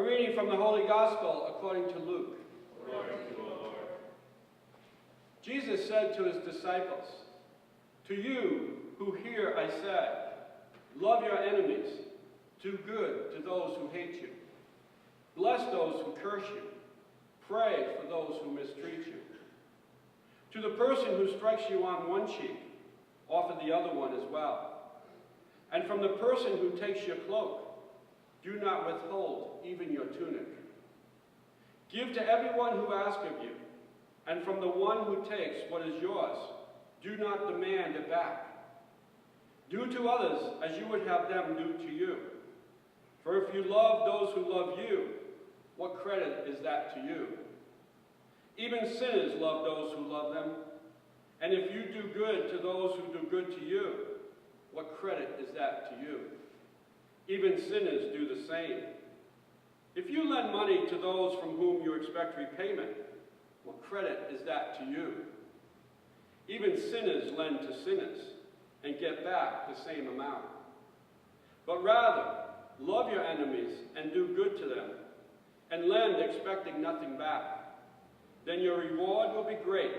A reading from the Holy Gospel according to Luke. Glory to you, O Lord. Jesus said to his disciples, "To you who hear I say, love your enemies, do good to those who hate you, bless those who curse you, pray for those who mistreat you. To the person who strikes you on one cheek, offer the other one as well. And from the person who takes your cloak, do not withhold even your tunic. Give to everyone who asks of you, and from the one who takes what is yours, do not demand it back. Do to others as you would have them do to you. For if you love those who love you, what credit is that to you? Even sinners love those who love them. And if you do good to those who do good to you, what credit is that to you? Even sinners do the same. If you lend money to those from whom you expect repayment, what credit is that to you? Even sinners lend to sinners and get back the same amount. But rather, love your enemies and do good to them, and lend expecting nothing back. Then your reward will be great,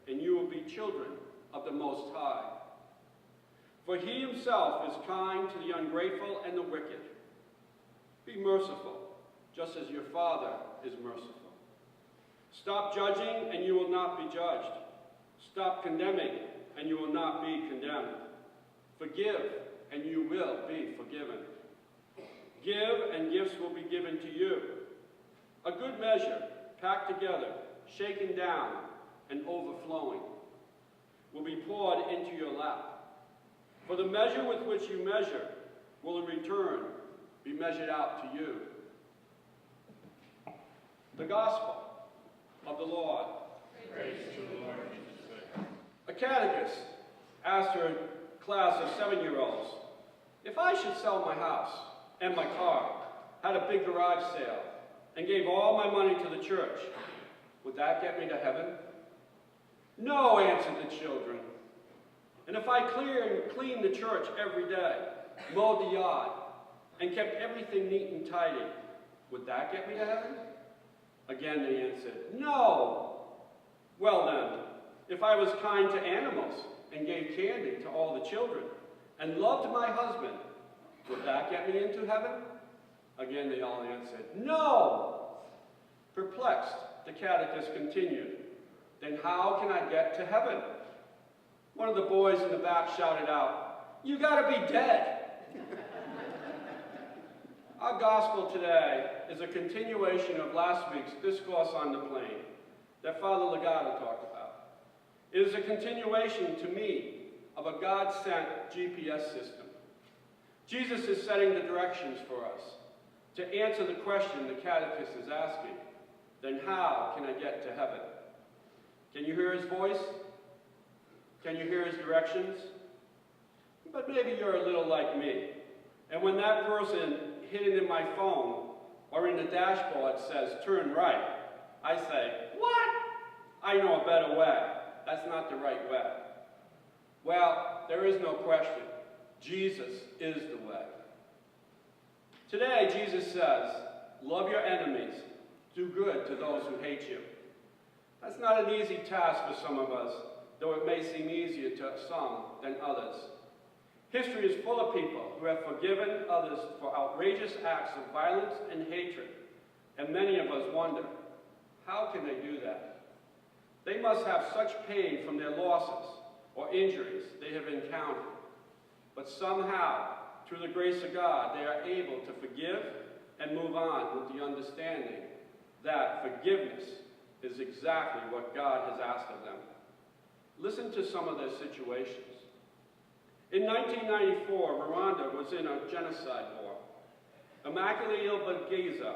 and you will be children of the Most High. For he himself is kind to the ungrateful and the wicked. Be merciful, just as your Father is merciful. Stop judging, and you will not be judged. Stop condemning, and you will not be condemned. Forgive, and you will be forgiven. Give, and gifts will be given to you. A good measure, packed together, shaken down, and overflowing, will be poured into your lap. For the measure with which you measure will in return be measured out to you." The Gospel of the Lord. Praise to the Lord Jesus Christ. A catechist asked her class of 7-year-olds, "If I should sell my house and my car, had a big garage sale, and gave all my money to the church, would that get me to heaven?" "No," answered the children. "And if I cleaned the church every day, mowed the yard, and kept everything neat and tidy, would that get me to heaven?" Again they answered, "No." "Well then, if I was kind to animals and gave candy to all the children and loved my husband, would that get me into heaven?" Again they all answered, "No." Perplexed, the catechist continued, "Then how can I get to heaven?" One of the boys in the back shouted out, "You gotta be dead." Our gospel today is a continuation of last week's discourse on the plain that Father Legato talked about. It is a continuation, to me, of a God-sent GPS system. Jesus is setting the directions for us to answer the question the catechist is asking, then how can I get to heaven? Can you hear his voice? Can you hear his directions? But maybe you're a little like me, and when that person hidden in my phone or in the dashboard says, "Turn right," I say, "What? I know a better way. That's not the right way." Well, there is no question. Jesus is the way. Today, Jesus says, love your enemies, do good to those who hate you. That's not an easy task for some of us, though it may seem easier to some than others. History is full of people who have forgiven others for outrageous acts of violence and hatred, and many of us wonder, how can they do that? They must have such pain from their losses or injuries they have encountered, but somehow, through the grace of God, they are able to forgive and move on with the understanding that forgiveness is exactly what God has asked of them. Listen to some of their situations. In 1994, Rwanda was in a genocide war. Immaculée Ilbagiza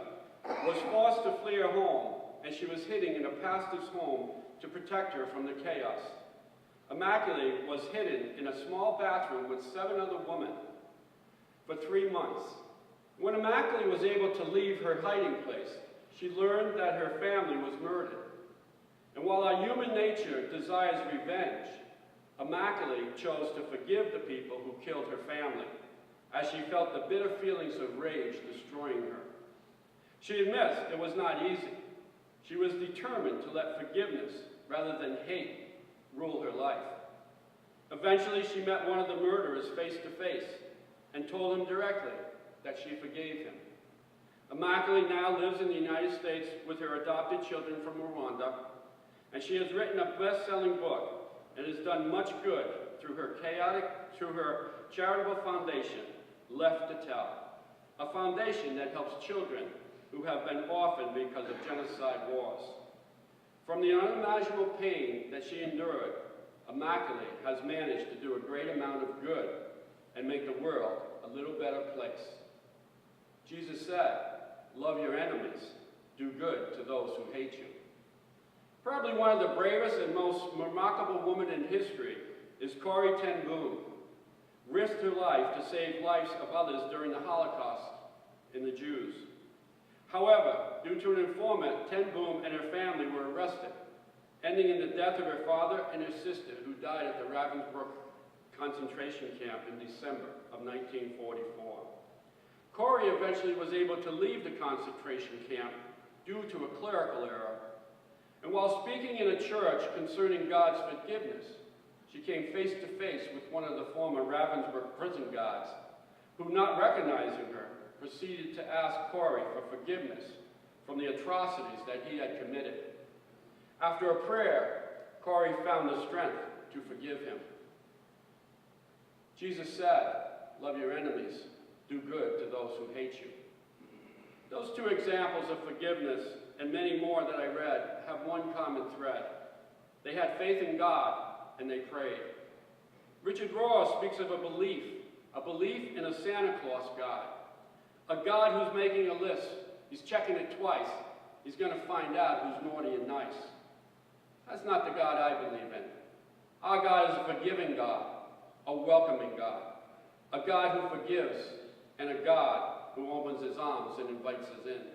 was forced to flee her home, and she was hidden in a pastor's home to protect her from the chaos. Immaculée was hidden in a small bathroom with 7 other women for 3 months. When Immaculée was able to leave her hiding place, she learned that her family was murdered. And while our human nature desires revenge, Immaculée chose to forgive the people who killed her family, as she felt the bitter feelings of rage destroying her. She admits it was not easy. She was determined to let forgiveness rather than hate rule her life. Eventually, she met one of the murderers face to face and told him directly that she forgave him. Immaculée now lives in the United States with her adopted children from Rwanda, and she has written a best-selling book and has done much good through her charitable foundation, Left to Tell, a foundation that helps children who have been orphaned because of genocide wars. From the unimaginable pain that she endured, Immaculée has managed to do a great amount of good and make the world a little better place. Jesus said, "Love your enemies, do good to those who hate you." Probably one of the bravest and most remarkable women in history is Corrie ten Boom, risked her life to save lives of others during the Holocaust in the Jews. However, due to an informant, ten Boom and her family were arrested, ending in the death of her father and her sister, who died at the Ravensbrück concentration camp in December of 1944. Corrie eventually was able to leave the concentration camp due to a clerical error. And while speaking in a church concerning God's forgiveness, she came face to face with one of the former Ravensbrück prison guards, who, not recognizing her, proceeded to ask Corrie for forgiveness from the atrocities that he had committed. After a prayer, Corrie found the strength to forgive him. Jesus said, "Love your enemies, do good to those who hate you." Those two examples of forgiveness and many more that I read have one common thread. They had faith in God and they prayed. Richard Rohr speaks of a belief in a Santa Claus God, a God who's making a list. He's checking it twice. He's going to find out who's naughty and nice. That's not the God I believe in. Our God is a forgiving God, a welcoming God, a God who forgives, and a God who opens his arms and invites us in.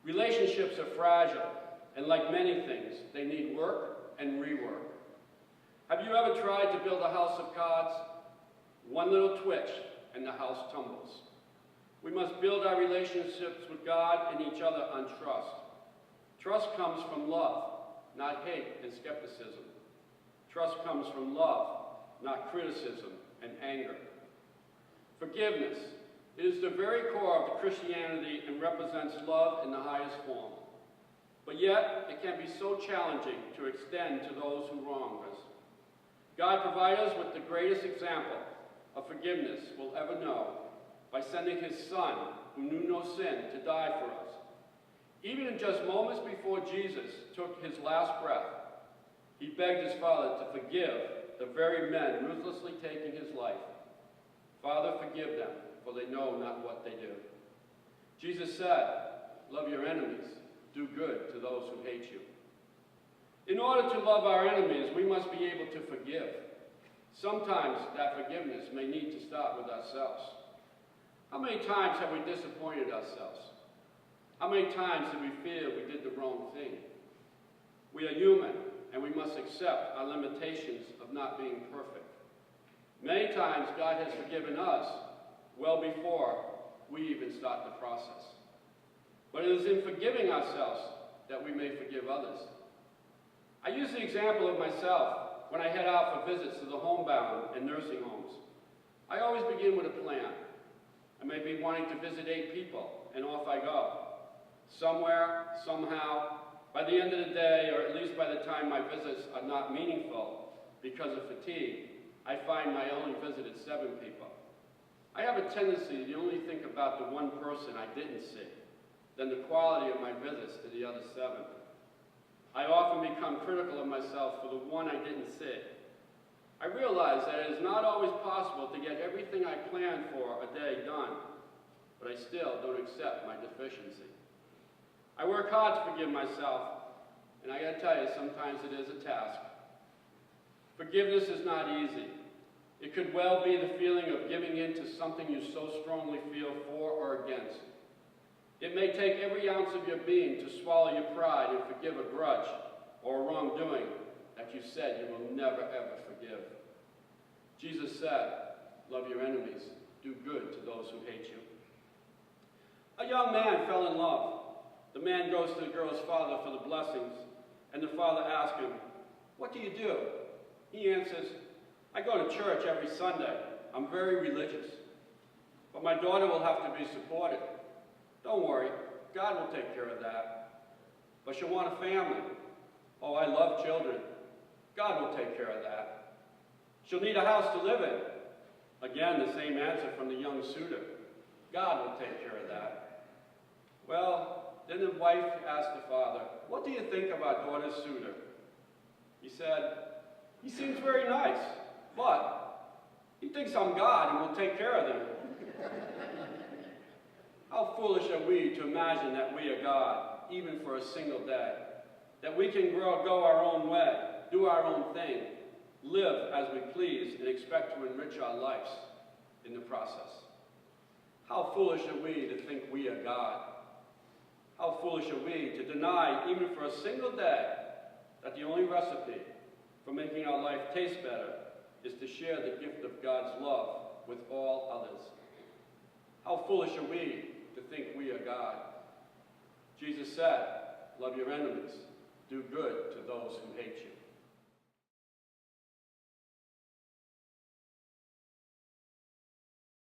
Relationships are fragile, and like many things, they need work and rework. Have you ever tried to build a house of cards? One little twitch, and the house tumbles. We must build our relationships with God and each other on trust. Trust comes from love, not hate and skepticism. Trust comes from love, not criticism and anger. Forgiveness. It is the very core of Christianity and represents love in the highest form. But yet, it can be so challenging to extend to those who wrong us. God provided us with the greatest example of forgiveness we'll ever know by sending his Son, who knew no sin, to die for us. Even in just moments before Jesus took his last breath, he begged his Father to forgive the very men ruthlessly taking his life. Father, forgive them, for they know not what they do. Jesus said, "Love your enemies, do good to those who hate you." In order to love our enemies, we must be able to forgive. Sometimes that forgiveness may need to start with ourselves. How many times have we disappointed ourselves? How many times did we feel we did the wrong thing? We are human, and we must accept our limitations of not being perfect. Many times God has forgiven us well before we even start the process. But it is in forgiving ourselves that we may forgive others. I use the example of myself when I head out for visits to the homebound and nursing homes. I always begin with a plan. I may be wanting to visit 8 people, and off I go. Somewhere, somehow, by the end of the day, or at least by the time my visits are not meaningful because of fatigue, I find I only visited 7 people. I have a tendency to only think about the one person I didn't see, than the quality of my visits to the other 7. I often become critical of myself for the one I didn't see. I realize that it is not always possible to get everything I planned for a day done, but I still don't accept my deficiency. I work hard to forgive myself, and I gotta tell you, sometimes it is a task. Forgiveness is not easy. It could well be the feeling of giving in to something you so strongly feel for or against. It may take every ounce of your being to swallow your pride and forgive a grudge or a wrongdoing that you said you will never ever forgive. Jesus said, "Love your enemies, do good to those who hate you." A young man fell in love. the man goes to the girl's father for the blessings, and the father asks him, "What do you do?" He answers, "I go to church every Sunday. I'm very religious. But my daughter will have to be supported. Don't worry, God will take care of that. But she'll want a family. Oh, I love children. God will take care of that. She'll need a house to live in. Again, the same answer from the young suitor. God will take care of that. Well, then the wife asked the father, "What do you think of our daughter's suitor?" He said, "He seems very nice, but he thinks I'm God and will take care of them." How foolish are we to imagine that we are God, even for a single day, that we can go our own way, do our own thing, live as we please, and expect to enrich our lives in the process. How foolish are we to think we are God? How foolish are we to deny, even for a single day, that the only recipe for making our life taste better is to share the gift of God's love with all others? How foolish are we to think we are God? Jesus said, "Love your enemies, do good to those who hate you."